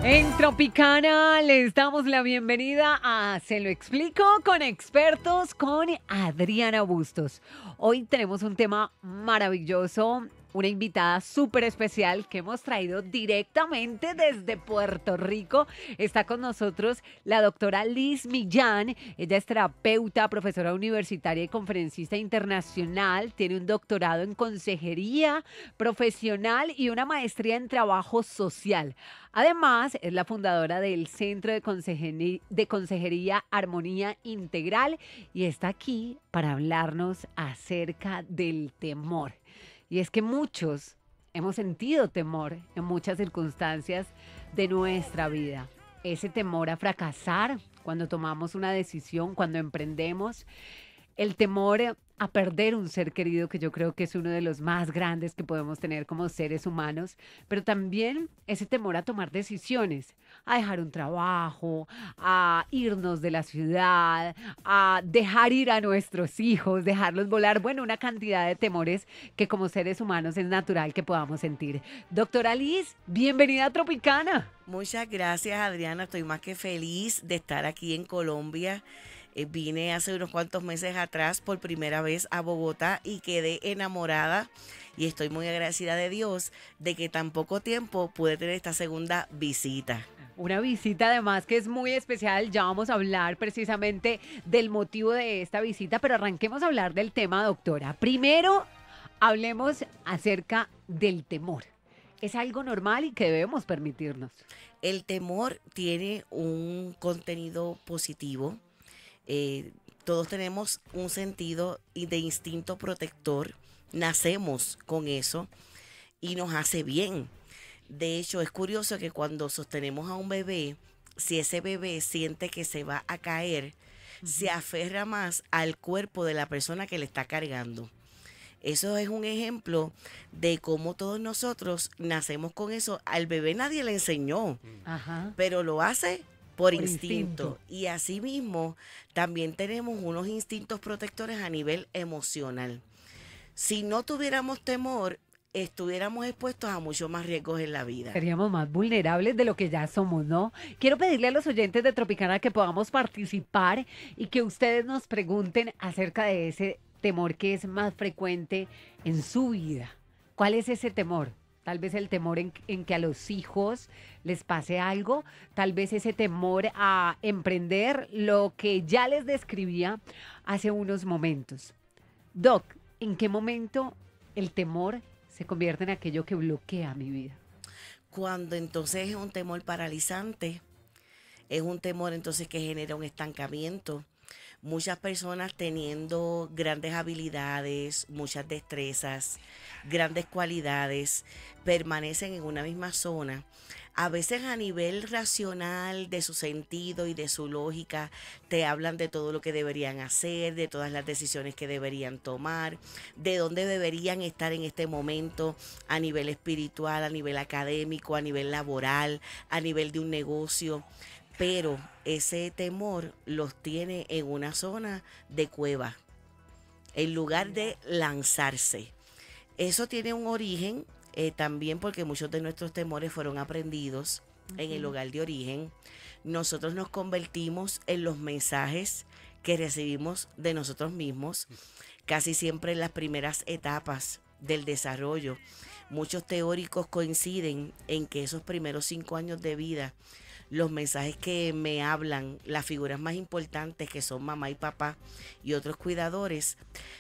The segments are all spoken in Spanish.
En Tropicana les damos la bienvenida a Se lo explico con expertos con Adriana Bustos. Hoy tenemos un tema maravilloso, una invitada súper especial que hemos traído directamente desde Puerto Rico. Está con nosotros la doctora Liz Millán. Ella es terapeuta, profesora universitaria y conferencista internacional. Tiene un doctorado en consejería profesional y una maestría en trabajo social. Además, es la fundadora del Centro de Consejería Armonía Integral y está aquí para hablarnos acerca del temor. Y es que muchos hemos sentido temor en muchas circunstancias de nuestra vida. Ese temor a fracasar cuando tomamos una decisión, cuando emprendemos. El temor a perder un ser querido, que yo creo que es uno de los más grandes que podemos tener como seres humanos, pero también ese temor a tomar decisiones, a dejar un trabajo, a irnos de la ciudad, a dejar ir a nuestros hijos, dejarlos volar, bueno, una cantidad de temores que como seres humanos es natural que podamos sentir. Doctora Liz, bienvenida a Tropicana. Muchas gracias, Adriana. Estoy más que feliz de estar aquí en Colombia. Vine hace unos cuantos meses atrás por primera vez a Bogotá y quedé enamorada y estoy muy agradecida de Dios de que tan poco tiempo pude tener esta segunda visita. Una visita además que es muy especial. Ya vamos a hablar precisamente del motivo de esta visita, pero arranquemos a hablar del tema, doctora. Primero, hablemos acerca del temor. Es algo normal y que debemos permitirnos. El temor tiene un contenido positivo. Todos tenemos un sentido de instinto protector, nacemos con eso y nos hace bien. De hecho, es curioso que cuando sostenemos a un bebé, si ese bebé siente que se va a caer, se aferra más al cuerpo de la persona que le está cargando. Eso es un ejemplo de cómo todos nosotros nacemos con eso. Al bebé nadie le enseñó, Ajá. pero lo hace por Instinto. instinto. Y asimismo, también tenemos unos instintos protectores a nivel emocional. Si no tuviéramos temor, estuviéramos expuestos a muchos más riesgos en la vida. Seríamos más vulnerables de lo que ya somos, ¿no? Quiero pedirle a los oyentes de Tropicana que podamos participar y que ustedes nos pregunten acerca de ese temor que es más frecuente en su vida. ¿Cuál es ese temor? Tal vez el temor en que a los hijos les pase algo, tal vez ese temor a emprender lo que ya les describía hace unos momentos. Doc, ¿en qué momento el temor se convierte en aquello que bloquea mi vida? Cuando entonces es un temor paralizante, es un temor entonces que genera un estancamiento. Muchas personas teniendo grandes habilidades, muchas destrezas, grandes cualidades, permanecen en una misma zona. A veces a nivel racional de su sentido y de su lógica, te hablan de todo lo que deberían hacer, de todas las decisiones que deberían tomar, de dónde deberían estar en este momento a nivel espiritual, a nivel académico, a nivel laboral, a nivel de un negocio. Pero ese temor los tiene en una zona de cueva, en lugar de lanzarse. Eso tiene un origen también porque muchos de nuestros temores fueron aprendidos en el hogar de origen. Nosotros nos convertimos en los mensajes que recibimos de nosotros mismos, casi siempre en las primeras etapas del desarrollo. Muchos teóricos coinciden en que esos primeros 5 años de vida, los mensajes que me hablan, las figuras más importantes que son mamá y papá y otros cuidadores,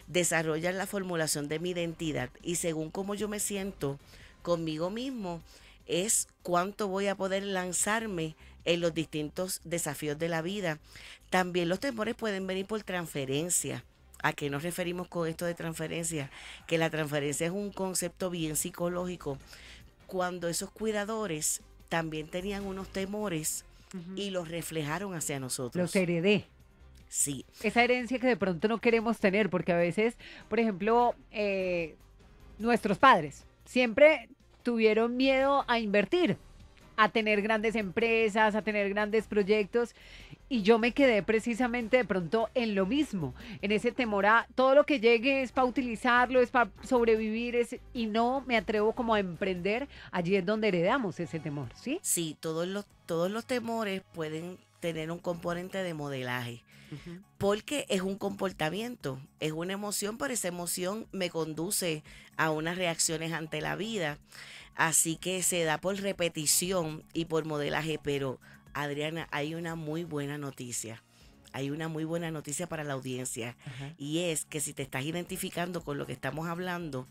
desarrollan la formulación de mi identidad y según cómo yo me siento conmigo mismo, es cuánto voy a poder lanzarme en los distintos desafíos de la vida. También los temores pueden venir por transferencia. ¿A qué nos referimos con esto de transferencia? Que la transferencia es un concepto bien psicológico. Cuando esos cuidadores también tenían unos temores y los reflejaron hacia nosotros. Los heredé. Sí. Esa herencia que de pronto no queremos tener, porque a veces, por ejemplo, nuestros padres siempre tuvieron miedo a invertir. a tener grandes empresas, a tener grandes proyectos. Y yo me quedé precisamente de pronto en lo mismo, en ese temor a todo lo que llegue es para utilizarlo, es para sobrevivir, y no me atrevo como a emprender. Allí es donde heredamos ese temor, ¿sí? Sí, todos los temores pueden tener un componente de modelaje, Ujú. porque es un comportamiento, es una emoción, pero esa emoción me conduce a unas reacciones ante la vida. Así que se da por repetición y por modelaje, pero Adriana, hay una muy buena noticia. Hay una muy buena noticia para la audiencia, Ajá. y es que si te estás identificando con lo que estamos hablando,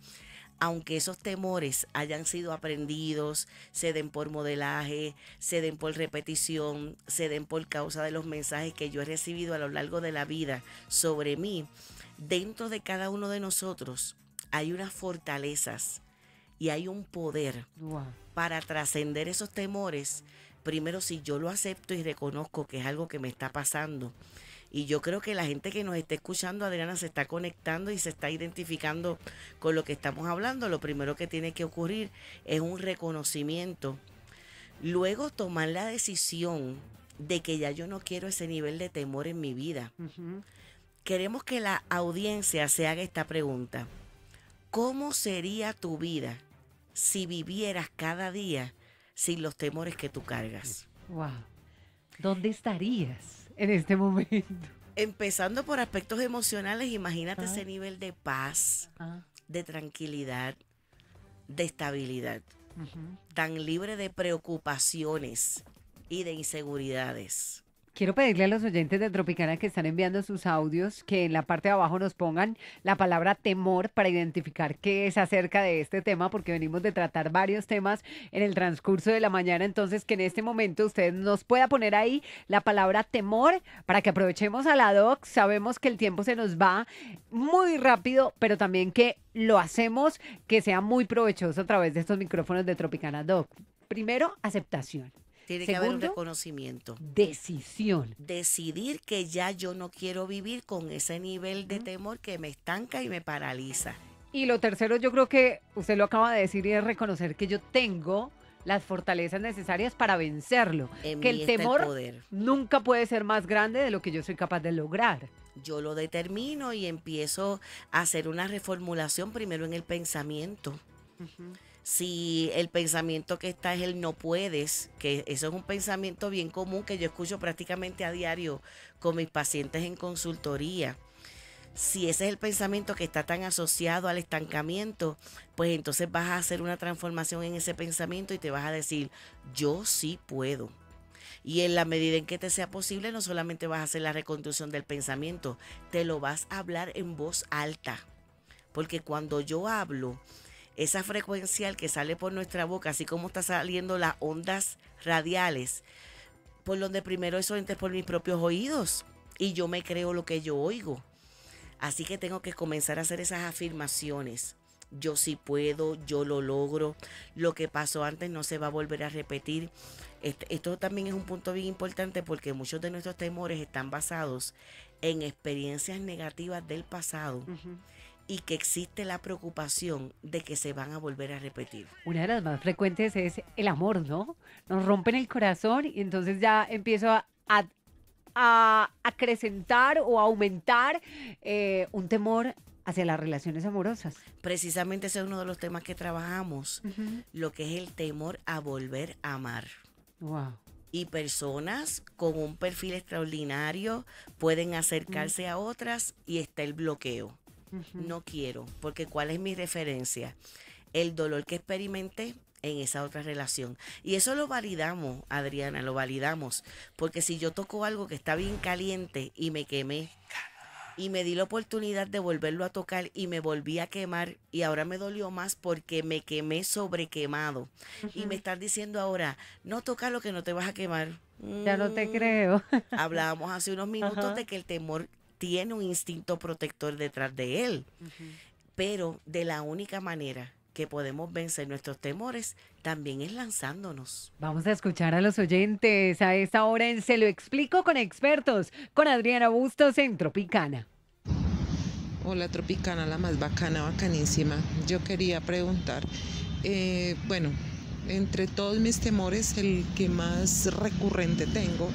aunque esos temores hayan sido aprendidos, se den por modelaje, se den por repetición, se den por causa de los mensajes que yo he recibido a lo largo de la vida sobre mí, dentro de cada uno de nosotros hay unas fortalezas y hay un poder Wow. para trascender esos temores. Primero, si yo lo acepto y reconozco que es algo que me está pasando. Y yo creo que la gente que nos está escuchando, Adriana, se está conectando y se está identificando con lo que estamos hablando. Lo primero que tiene que ocurrir es un reconocimiento. Luego, tomar la decisión de que ya yo no quiero ese nivel de temor en mi vida. Ujú. Queremos que la audiencia se haga esta pregunta: ¿cómo sería tu vida si vivieras cada día sin los temores que tú cargas? Wow. ¿Dónde estarías en este momento? Empezando por aspectos emocionales, imagínate Ah, ese nivel de paz, ah, de tranquilidad, de estabilidad, ujú. tan libre de preocupaciones y de inseguridades. Quiero pedirle a los oyentes de Tropicana que están enviando sus audios que en la parte de abajo nos pongan la palabra temor para identificar qué es acerca de este tema, porque venimos de tratar varios temas en el transcurso de la mañana. Entonces, que en este momento usted nos pueda poner ahí la palabra temor para que aprovechemos a la doc. Sabemos que el tiempo se nos va muy rápido, pero también que lo hacemos que sea muy provechoso a través de estos micrófonos de Tropicana Doc. Primero, aceptación. Tiene que haber un Segundo, reconocimiento. decisión. Decidir que ya yo no quiero vivir con ese nivel de Ujú. temor que me estanca y me paraliza. Y lo tercero, yo creo que usted lo acaba de decir y es reconocer que yo tengo las fortalezas necesarias para vencerlo. En Que mí el está el temor poder. nunca puede ser más grande de lo que yo soy capaz de lograr. Yo lo determino y empiezo a hacer una reformulación primero en el pensamiento. Ujú. Si el pensamiento que está es el no puedes, que eso es un pensamiento bien común que yo escucho prácticamente a diario con mis pacientes en consultoría. Si ese es el pensamiento que está tan asociado al estancamiento, pues entonces vas a hacer una transformación en ese pensamiento y te vas a decir: yo sí puedo. Y en la medida en que te sea posible, no solamente vas a hacer la reconstrucción del pensamiento, te lo vas a hablar en voz alta. Porque cuando yo hablo, esa frecuencial que sale por nuestra boca, así como está saliendo las ondas radiales, por donde primero eso entra por mis propios oídos y yo me creo lo que yo oigo. Así que tengo que comenzar a hacer esas afirmaciones. Yo sí puedo, yo lo logro, lo que pasó antes no se va a volver a repetir. Esto también es un punto bien importante porque muchos de nuestros temores están basados en experiencias negativas del pasado Ujú. y que existe la preocupación de que se van a volver a repetir. Una de las más frecuentes es el amor, ¿no? Nos rompen el corazón y entonces ya empiezo a acrecentar o a aumentar un temor hacia las relaciones amorosas. Precisamente ese es uno de los temas que trabajamos, Ujú. lo que es el temor a volver a amar. Wow. Y personas con un perfil extraordinario pueden acercarse a otras y está el bloqueo. Ujú. No quiero, porque ¿cuál es mi referencia? El dolor que experimenté en esa otra relación. Y eso lo validamos, Adriana, lo validamos. Porque si yo toco algo que está bien caliente y me quemé, y me di la oportunidad de volverlo a tocar y me volví a quemar y ahora me dolió más porque me quemé sobrequemado. Y me Ujú. están diciendo ahora: no toca lo que no te vas a quemar. Ya no te creo. Hablábamos hace unos minutos Ajá. de que el temor tiene un instinto protector detrás de él, Ujú. pero de la única manera que podemos vencer nuestros temores también es lanzándonos. Vamos a escuchar a los oyentes a esta hora en Se lo explico con expertos, con Adriana Bustos en Tropicana. Hola Tropicana, la más bacana, bacanísima. Yo quería preguntar, bueno, Entre todos mis temores, el que más recurrente tengo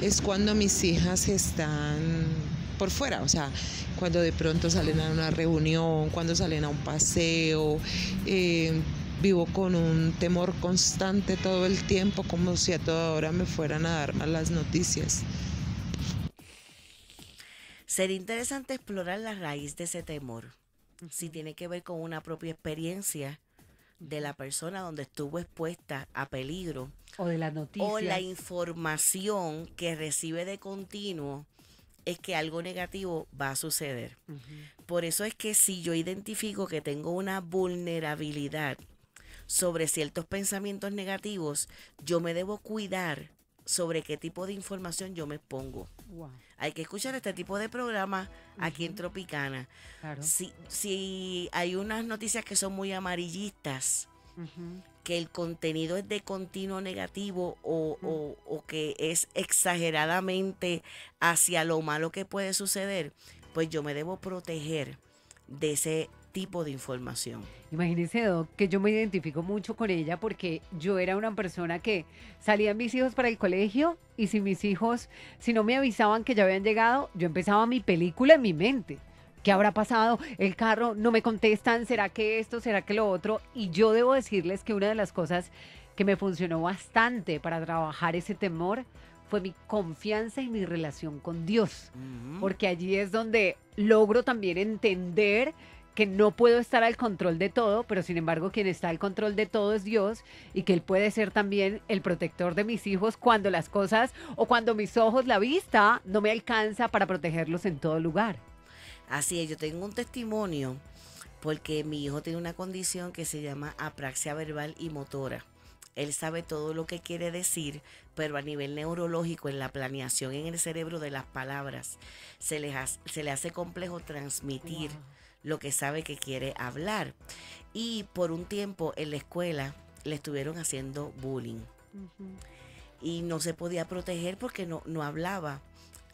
es cuando mis hijas están por fuera, o sea, cuando de pronto salen a una reunión, cuando salen a un paseo. Vivo con un temor constante todo el tiempo, como si a toda hora me fueran a dar malas noticias. Sería interesante explorar la raíz de ese temor. Si tiene que ver con una propia experiencia de la persona donde estuvo expuesta a peligro O de las noticias. o la información que recibe de continuo es que algo negativo va a suceder. Ujú. Por eso es que si yo identifico que tengo una vulnerabilidad sobre ciertos pensamientos negativos, yo me debo cuidar sobre qué tipo de información yo me expongo. Wow, Hay que escuchar este tipo de programas aquí en Tropicana. claro. Si hay unas noticias que son muy amarillistas, Ujú. que el contenido es de continuo negativo o que es exageradamente hacia lo malo que puede suceder, pues yo me debo proteger de ese tipo de información. Imagínese, Doc, que yo me identifico mucho con ella porque yo era una persona que salían mis hijos para el colegio y si mis hijos, si no me avisaban que ya habían llegado, yo empezaba mi película en mi mente. ¿Qué habrá pasado? El carro, no me contestan, ¿será que esto, será que lo otro? Y yo debo decirles que una de las cosas que me funcionó bastante para trabajar ese temor fue mi confianza y mi relación con Dios. Ujú. Porque allí es donde logro también entender que no puedo estar al control de todo, pero sin embargo quien está al control de todo es Dios y que Él puede ser también el protector de mis hijos cuando las cosas o cuando mis ojos, la vista, no me alcanza para protegerlos en todo lugar. Así es, yo tengo un testimonio porque mi hijo tiene una condición que se llama apraxia verbal y motora. Él sabe todo lo que quiere decir, pero a nivel neurológico, en la planeación en el cerebro de las palabras, se le hace complejo transmitir Wow. lo que sabe que quiere hablar. Y por un tiempo en la escuela le estuvieron haciendo bullying Ujú. y no se podía proteger porque no hablaba.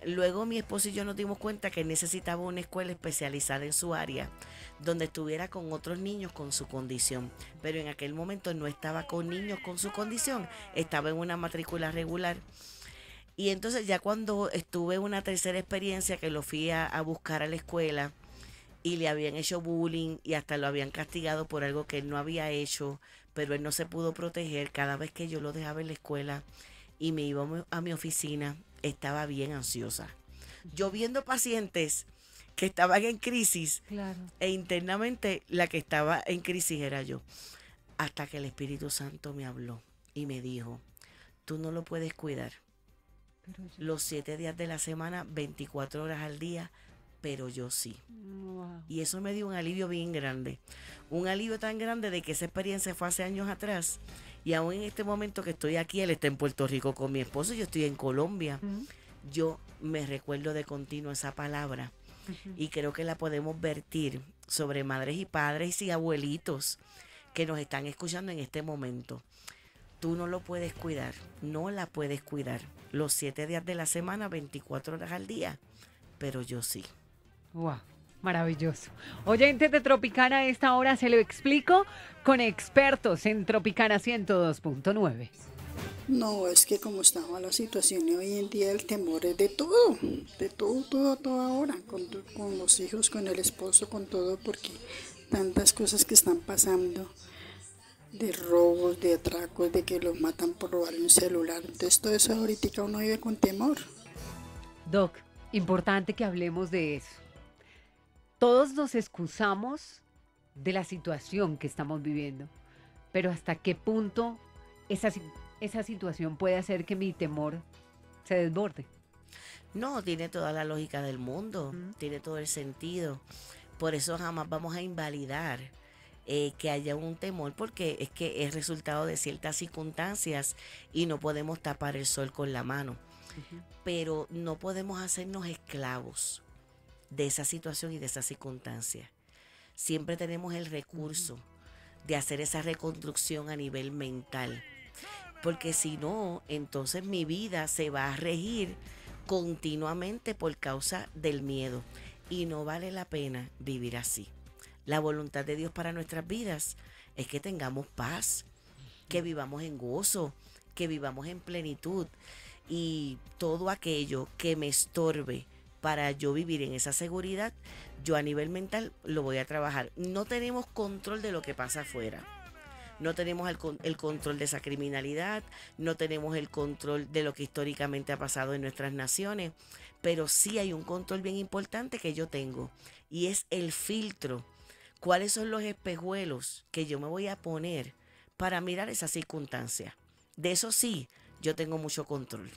Luego mi esposo y yo nos dimos cuenta que necesitaba una escuela especializada en su área, donde estuviera con otros niños con su condición. Pero en aquel momento no estaba con niños con su condición, estaba en una matrícula regular. Y entonces ya cuando estuve en una tercera experiencia que lo fui a buscar a la escuela y le habían hecho bullying y hasta lo habían castigado por algo que él no había hecho, pero él no se pudo proteger. Cada vez que yo lo dejaba en la escuela y me iba a mi oficina, estaba bien ansiosa. Yo viendo pacientes que estaban en crisis Claro. e internamente la que estaba en crisis era yo. Hasta que el Espíritu Santo me habló y me dijo, tú no lo puedes cuidar Pero yo, los 7 días de la semana, 24 horas al día, pero yo sí. wow. Y eso me dio un alivio bien grande. Un alivio tan grande de que esa experiencia fue hace años atrás. Y aún en este momento que estoy aquí, él está en Puerto Rico con mi esposo, yo estoy en Colombia. Ujú. Yo me recuerdo de continuo esa palabra Ujú. y creo que la podemos vertir sobre madres y padres y abuelitos que nos están escuchando en este momento. Tú no lo puedes cuidar, no la puedes cuidar los 7 días de la semana, 24 horas al día, pero yo sí. Wow, maravilloso. Oyentes de Tropicana, a esta hora se lo explico con expertos en Tropicana 102.9. No, es que como estaba la situación y hoy en día el temor es de todo, toda hora, con los hijos, con el esposo, con todo, porque tantas cosas que están pasando, de robos, de atracos, de que los matan por robar un celular, entonces todo eso ahorita uno vive con temor. Doc, importante que hablemos de eso. Todos nos excusamos de la situación que estamos viviendo, pero ¿hasta qué punto esa situación puede hacer que mi temor se desborde? No, tiene toda la lógica del mundo, Ujú. tiene todo el sentido. Por eso jamás vamos a invalidar que haya un temor, porque es que es resultado de ciertas circunstancias y no podemos tapar el sol con la mano. Ujú. Pero no podemos hacernos esclavos de esa situación y de esa circunstancia. Siempre tenemos el recurso de hacer esa reconstrucción a nivel mental. Porque si no, entonces mi vida se va a regir continuamente por causa del miedo. Y no vale la pena vivir así. La voluntad de Dios para nuestras vidas es que tengamos paz, que vivamos en gozo, que vivamos en plenitud y todo aquello que me estorbe para yo vivir en esa seguridad, yo a nivel mental lo voy a trabajar. No tenemos control de lo que pasa afuera. No tenemos el control de esa criminalidad, no tenemos el control de lo que históricamente ha pasado en nuestras naciones, pero sí hay un control bien importante que yo tengo y es el filtro. ¿Cuáles son los espejuelos que yo me voy a poner para mirar esa circunstancia? De eso sí, yo tengo mucho control.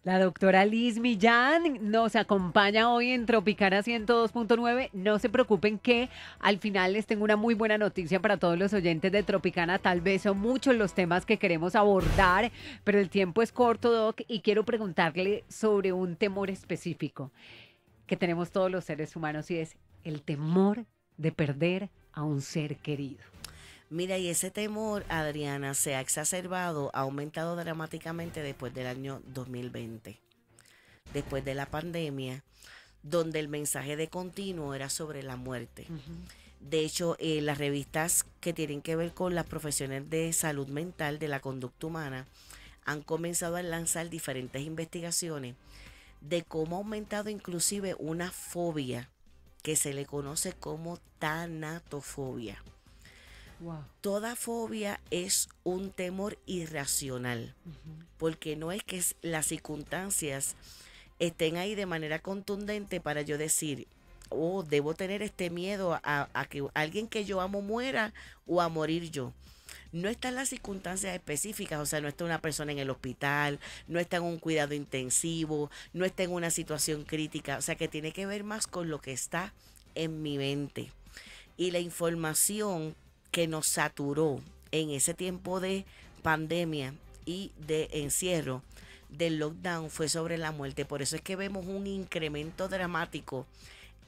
La doctora Liz Millán nos acompaña hoy en Tropicana 102.9. No se preocupen que al final les tengo una muy buena noticia para todos los oyentes de Tropicana. Tal vez son muchos los temas que queremos abordar, pero el tiempo es corto, Doc, y quiero preguntarle sobre un temor específico que tenemos todos los seres humanos y es el temor de perder a un ser querido. Mira, y ese temor, Adriana, se ha exacerbado, ha aumentado dramáticamente después del año 2020, después de la pandemia, donde el mensaje de continuo era sobre la muerte. De hecho, las revistas que tienen que ver con las profesiones de salud mental, de la conducta humana, han comenzado a lanzar diferentes investigaciones de cómo ha aumentado inclusive una fobia que se le conoce como tanatofobia. Wow. Toda fobia es un temor irracional, porque no es que las circunstancias estén ahí de manera contundente para yo decir, oh, debo tener este miedo a que alguien que yo amo muera o a morir yo. No están las circunstancias específicas, o sea, no está una persona en el hospital, no está en un cuidado intensivo, no está en una situación crítica, o sea, que tiene que ver más con lo que está en mi mente. Y la información que nos saturó en ese tiempo de pandemia y de encierro, del lockdown, fue sobre la muerte. Por eso es que vemos un incremento dramático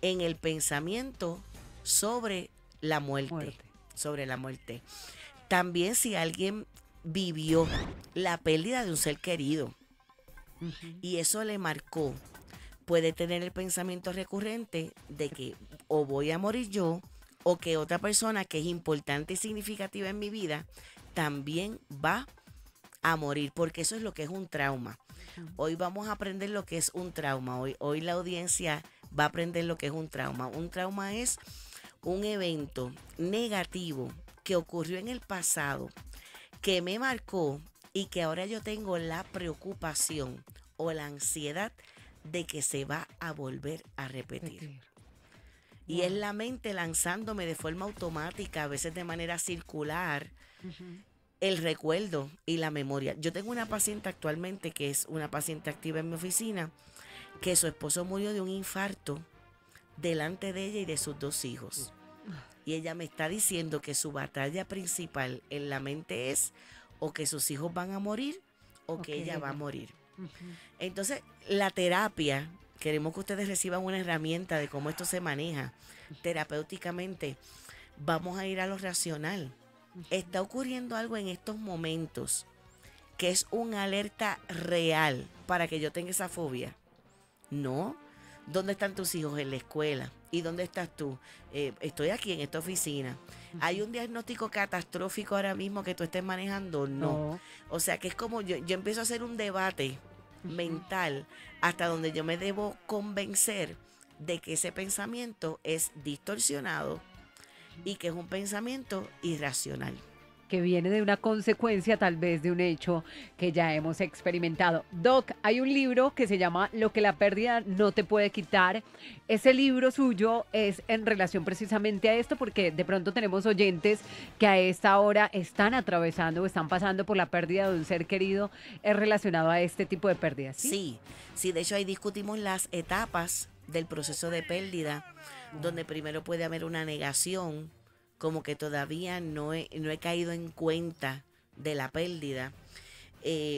en el pensamiento sobre la muerte. Sobre la muerte. También si alguien vivió la pérdida de un ser querido y eso le marcó, puede tener el pensamiento recurrente de que o voy a morir yo, o que otra persona que es importante y significativa en mi vida también va a morir, porque eso es lo que es un trauma. Hoy vamos a aprender lo que es un trauma. Hoy la audiencia va a aprender lo que es un trauma. Un trauma es un evento negativo que ocurrió en el pasado, que me marcó y que ahora yo tengo la preocupación o la ansiedad de que se va a volver a repetir. Y es la mente lanzándome de forma automática, a veces de manera circular, el recuerdo y la memoria. Yo tengo una paciente actualmente que es una paciente activa en mi oficina, que su esposo murió de un infarto delante de ella y de sus 2 hijos. Y ella me está diciendo que su batalla principal en la mente es o que sus hijos van a morir o que ella va a morir. Entonces, la terapia, queremos que ustedes reciban una herramienta de cómo esto se maneja terapéuticamente. Vamos a ir a lo racional. Está ocurriendo algo en estos momentos que es una alerta real para que yo tenga esa fobia. No. ¿Dónde están tus hijos? En la escuela. ¿Y dónde estás tú? Estoy aquí en esta oficina. ¿Hay un diagnóstico catastrófico ahora mismo que tú estés manejando? No. O sea que es como yo empiezo a hacer un debate mental hasta donde yo me debo convencer de que ese pensamiento es distorsionado y que es un pensamiento irracional. Que viene de una consecuencia tal vez de un hecho que ya hemos experimentado. Doc, hay un libro que se llama Lo que la pérdida no te puede quitar. Ese libro suyo es en relación precisamente a esto, porque de pronto tenemos oyentes que a esta hora están atravesando o están pasando por la pérdida de un ser querido. ¿Es relacionado a este tipo de pérdidas? Sí, de hecho ahí discutimos las etapas del proceso de pérdida, donde primero puede haber una negación, como que todavía no he caído en cuenta de la pérdida.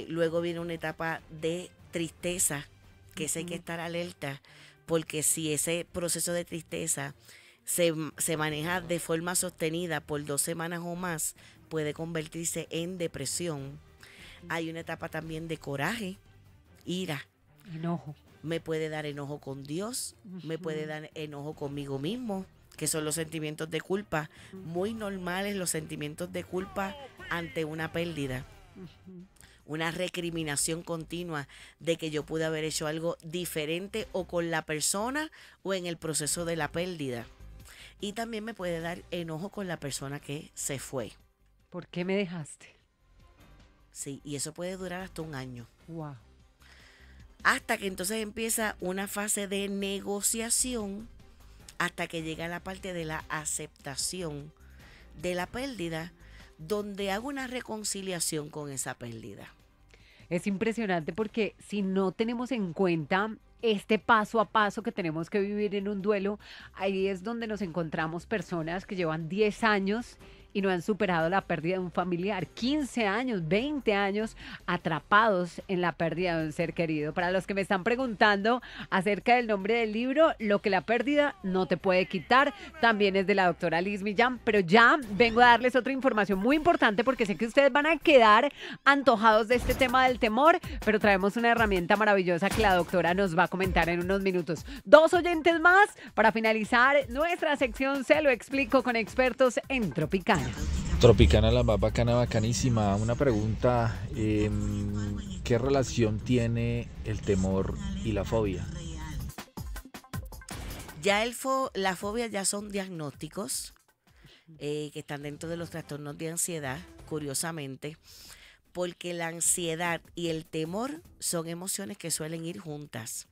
Luego viene una etapa de tristeza, que esa hay que estar alerta, porque si ese proceso de tristeza se maneja de forma sostenida por 2 semanas o más, puede convertirse en depresión. Hay una etapa también de coraje, ira. Enojo. Me puede dar enojo con Dios, me puede dar enojo conmigo mismo, que son los sentimientos de culpa, muy normales los sentimientos de culpa ante una pérdida, una recriminación continua de que yo pude haber hecho algo diferente o con la persona o en el proceso de la pérdida. Y también me puede dar enojo con la persona que se fue. ¿Por qué me dejaste? Sí, y eso puede durar hasta un año. Wow. Hasta que entonces empieza una fase de negociación, hasta que llega la parte de la aceptación de la pérdida, donde hago una reconciliación con esa pérdida. Es impresionante porque si no tenemos en cuenta este paso a paso que tenemos que vivir en un duelo, ahí es donde nos encontramos personas que llevan 10 años y no han superado la pérdida de un familiar, 15 años, 20 años atrapados en la pérdida de un ser querido. Para los que me están preguntando acerca del nombre del libro, Lo que la pérdida no te puede quitar, también es de la doctora Liz Millán, pero ya vengo a darles otra información muy importante porque sé que ustedes van a quedar antojados de este tema del temor, pero traemos una herramienta maravillosa que la doctora nos va a comentar en unos minutos. 2 oyentes más para finalizar nuestra sección Se lo explico con expertos en Tropicana. Tropicana, la más bacana, bacanísima. Una pregunta, ¿qué relación tiene el temor y la fobia? Ya la fobia ya son diagnósticos que están dentro de los trastornos de ansiedad, curiosamente, porque la ansiedad y el temor son emociones que suelen ir juntas.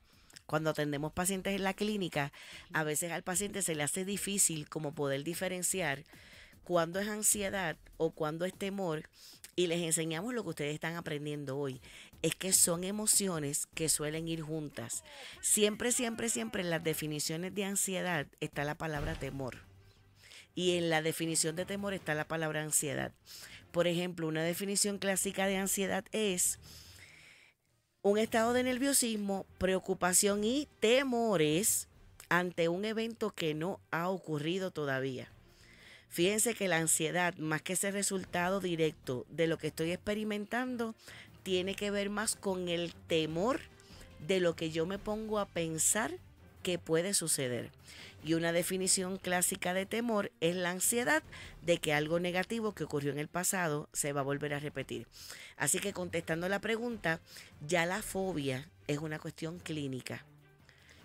Cuando atendemos pacientes en la clínica, a veces al paciente se le hace difícil como poder diferenciar cuándo es ansiedad o cuándo es temor, y les enseñamos lo que ustedes están aprendiendo hoy. Es que son emociones que suelen ir juntas. Siempre, siempre, siempre en las definiciones de ansiedad está la palabra temor. Y en la definición de temor está la palabra ansiedad. Por ejemplo, una definición clásica de ansiedad es un estado de nerviosismo, preocupación y temores ante un evento que no ha ocurrido todavía. Fíjense que la ansiedad, más que ese resultado directo de lo que estoy experimentando, tiene que ver más con el temor de lo que yo me pongo a pensar que puede suceder. Y una definición clásica de temor es la ansiedad de que algo negativo que ocurrió en el pasado se va a volver a repetir. Así que contestando la pregunta, ya la fobia es una cuestión clínica.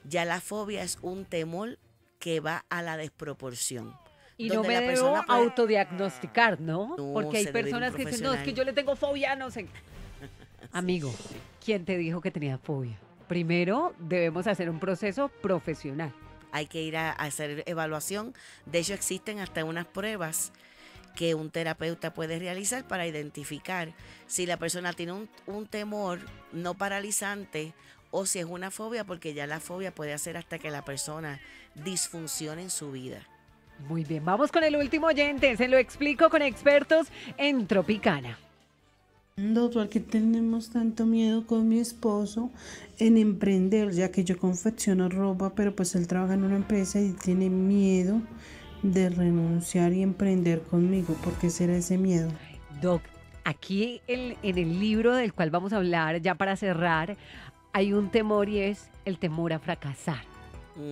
Ya la fobia es un temor que va a la desproporción. Y no me debo autodiagnosticar, ¿no? No, Porque hay se debe ir personas un que dicen, no, es que profesional. yo le tengo fobia, no sé. Amigo, ¿quién te dijo que tenía fobia? Primero debemos hacer un proceso profesional. Hay que ir a hacer evaluación. De hecho, existen hasta unas pruebas que un terapeuta puede realizar para identificar si la persona tiene un temor no paralizante o si es una fobia, porque ya la fobia puede hacer hasta que la persona disfuncione en su vida. Muy bien, vamos con el último oyente. Se lo explico con expertos en Tropicana. Doctor, que tenemos tanto miedo con mi esposo en emprender, ya que yo confecciono ropa, pero pues él trabaja en una empresa y tiene miedo de renunciar y emprender conmigo. ¿Por qué será ese miedo? Doc, aquí en el libro del cual vamos a hablar, ya para cerrar, hay un temor y es el temor a fracasar.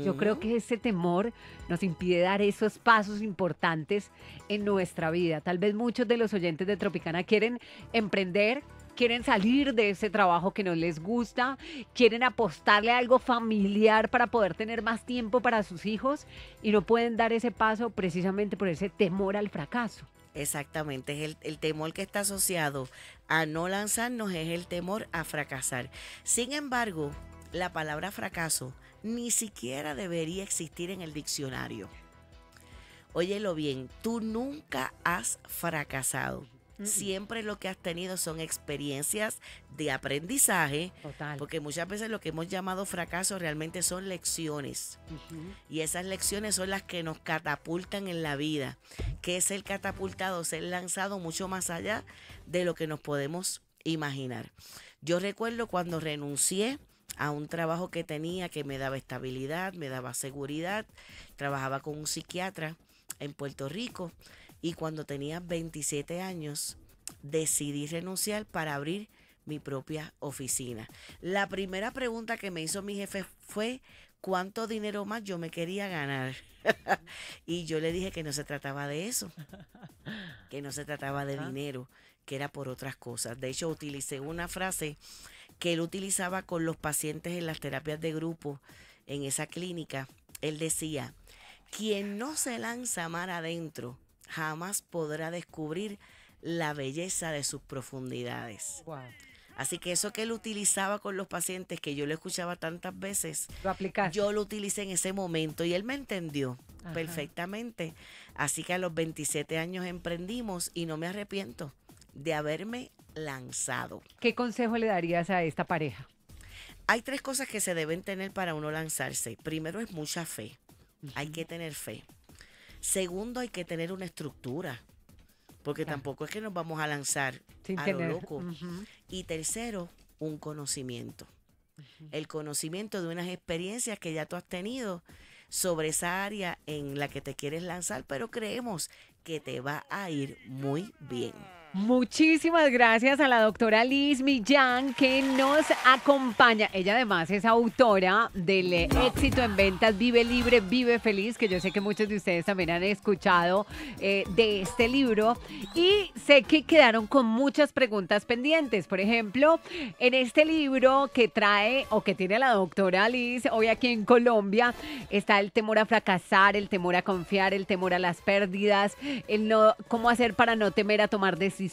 Yo creo que ese temor nos impide dar esos pasos importantes en nuestra vida. Tal vez muchos de los oyentes de Tropicana quieren emprender, quieren salir de ese trabajo que no les gusta, quieren apostarle a algo familiar para poder tener más tiempo para sus hijos y no pueden dar ese paso precisamente por ese temor al fracaso. Exactamente, es el temor que está asociado a no lanzarnos, es el temor a fracasar. Sin embargo, la palabra fracaso ni siquiera debería existir en el diccionario. Óyelo bien, tú nunca has fracasado. Siempre lo que has tenido son experiencias de aprendizaje, Total. porque muchas veces lo que hemos llamado fracaso realmente son lecciones. Y esas lecciones son las que nos catapultan en la vida. ¿Qué es ser catapultado? Ser lanzado mucho más allá de lo que nos podemos imaginar. Yo recuerdo cuando renuncié a un trabajo que tenía que me daba estabilidad, me daba seguridad. Trabajaba con un psiquiatra en Puerto Rico y cuando tenía 27 años decidí renunciar para abrir mi propia oficina. La primera pregunta que me hizo mi jefe fue ¿cuánto dinero más yo me quería ganar? Y yo le dije que no se trataba de eso, que no se trataba de dinero, que era por otras cosas. De hecho, utilicé una frase que él utilizaba con los pacientes en las terapias de grupo en esa clínica. Él decía, quien no se lanza mar adentro jamás podrá descubrir la belleza de sus profundidades. Wow. Así que eso que él utilizaba con los pacientes, que yo lo escuchaba tantas veces, Lo aplicaste. yo lo utilicé en ese momento y él me entendió Ajá. perfectamente. Así que a los 27 años emprendimos y no me arrepiento de haberme lanzado. ¿Qué consejo le darías a esta pareja? Hay 3 cosas que se deben tener para uno lanzarse. Primero es mucha fe. Hay que tener fe. Segundo, hay que tener una estructura. Porque Claro. tampoco es que nos vamos a lanzar Sin a tener. lo loco. Ujú. Y tercero, un conocimiento. El conocimiento de unas experiencias que ya tú has tenido sobre esa área en la que te quieres lanzar, pero creemos que te va a ir muy bien. Muchísimas gracias a la doctora Liz Millán que nos acompaña. Ella además es autora del éxito en ventas Vive Libre, Vive Feliz, que yo sé que muchos de ustedes también han escuchado de este libro. Y sé que quedaron con muchas preguntas pendientes. Por ejemplo, en este libro que trae o que tiene la doctora Liz hoy aquí en Colombia, está el temor a fracasar, el temor a confiar, el temor a las pérdidas, el no, cómo hacer para no temer a tomar decisiones,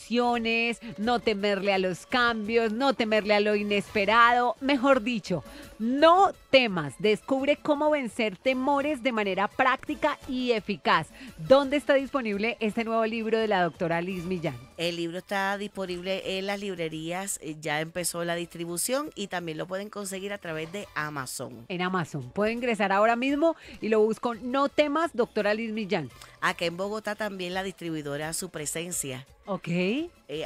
no temerle a los cambios, no temerle a lo inesperado. Mejor dicho, no temas. Descubre cómo vencer temores de manera práctica y eficaz. ¿Dónde está disponible este nuevo libro de la doctora Liz Millán? El libro está disponible en las librerías, ya empezó la distribución y también lo pueden conseguir a través de Amazon. En Amazon. Puedo ingresar ahora mismo y lo busco. No temas, doctora Liz Millán. Acá en Bogotá también la distribuidora Su Presencia Ok.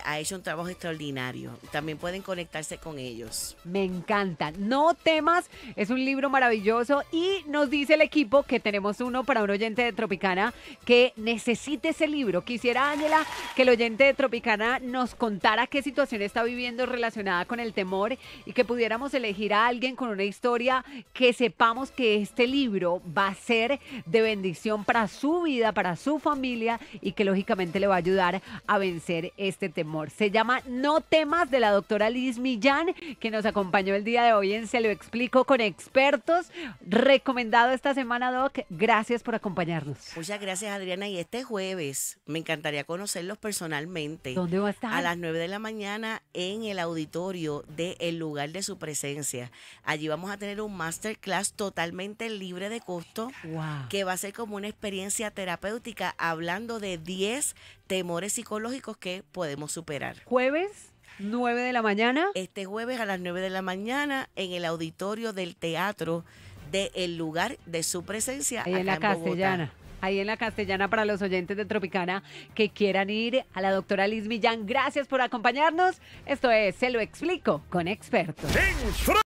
ha hecho un trabajo extraordinario. También pueden conectarse con ellos. Me encanta. No temas, es un libro maravilloso y nos dice el equipo que tenemos uno para un oyente de Tropicana que necesite ese libro. Quisiera, Ángela, que el oyente de Tropicana nos contara qué situación está viviendo relacionada con el temor y que pudiéramos elegir a alguien con una historia que sepamos que este libro va a ser de bendición para su vida, para su familia y que lógicamente le va a ayudar a vencer este temor. Se llama No temas, de la doctora Liz Millán, que nos acompañó el día de hoy en Se lo explico con expertos. Recomendado esta semana, Doc. Gracias por acompañarnos. Muchas gracias, Adriana. Y este jueves me encantaría conocerlos personalmente. ¿Dónde va a estar? A las 9 de la mañana en el auditorio de El Lugar de Su Presencia. Allí vamos a tener un masterclass totalmente libre de costo, Wow. que va a ser como una experiencia terapéutica hablando de 10 temores psicológicos que podemos superar. Jueves, 9 de la mañana. Este jueves a las 9 de la mañana en el auditorio del teatro de El Lugar de Su Presencia. Ahí en la acá Bogotá. Castellana. Ahí en la Castellana para los oyentes de Tropicana que quieran ir a la doctora Liz Millán. Gracias por acompañarnos. Esto es Se lo explico con expertos.